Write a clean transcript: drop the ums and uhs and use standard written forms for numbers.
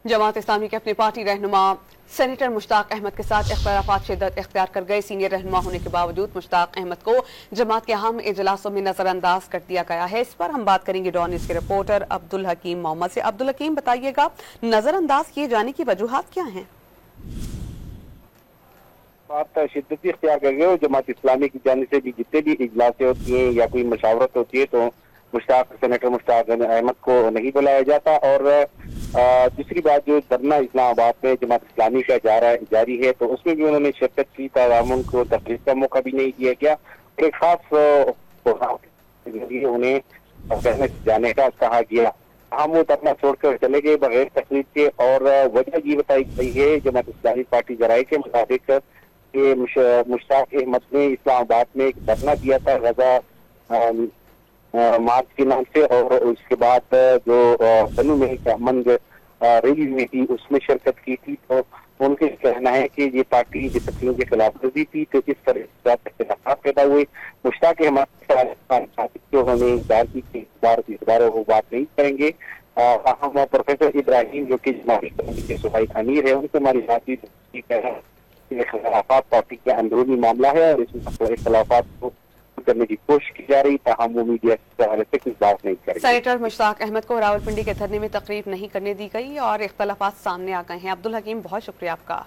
जमात इस्लामी के अपने पार्टी रहनुमा सेनेटर मुश्ताक अहमद के साथ इख्तिलाफात शिद्दत इख्तियार कर गए। सीनियर रहनुमा होने के बावजूद मुश्ताक अहमद को जमात के अहम इजलासों में नजरअंदाज कर दिया गया है। इस पर हम बात करेंगे डॉन न्यूज़ के रिपोर्टर अब्दुल हकीम मोहम्मद से। अब्दुल हकीम, बताइएगा नजरअंदाज किए जाने की वजूहात क्या हैं? बात शिद्दत इख्तियार कर गए और जमात इस्लामी की जानिब से भी जितने भी इजलासें होती हैं या कोई मशावरत होती है तो सेनेटर मुश्ताक अहमद को नहीं बुलाया जाता। और दूसरी बात, जो धरना इस्लामाबाद में जमात इस्लामी का जारी है तो उसमें भी उन्होंने शिरकत की। तमाम को तकरीर का मौका भी नहीं दिया गया। एक खास उन्हें जाने का कहा गया। हम वो धरना छोड़कर चले गए बगैर तकरीर के। और वजह ये बताई गई है जमात इस्लामी पार्टी जराये के मुताबिक कि मुश्ताक अहमद ने इस्लामाबाद में एक धरना दिया था गजा मार्च के नाम से, और उसके बाद जो बनू में एक अमन रैली हुई थी उसमें शिरकत की थी। तो उनका कहना है कि ये पार्टी डिसिप्लिन के खिलाफ वर्जी थी, तो इस तरह इख्तिलाफ पैदा हुए। मुश्ताक अहमद जो हमें इस बार वो बात नहीं करेंगे। हम प्रोफेसर इब्राहिम जो कि के सूबाई अमीर है उनसे हमारी बातचीत इख्तिलाफात पार्टी का अंदरूनी मामला है और इसमें इख्तिलाफात को करने की कोशिश की जा रही, ताहम वो मीडिया के हवाले से कुछ बात नहीं करेंगे। सेनेटर मुश्ताक अहमद को रावलपिंडी के धरने में तकरीर नहीं करने दी गई और इख्तिलाफात सामने आ गए हैं। अब्दुल हकीम, बहुत शुक्रिया आपका।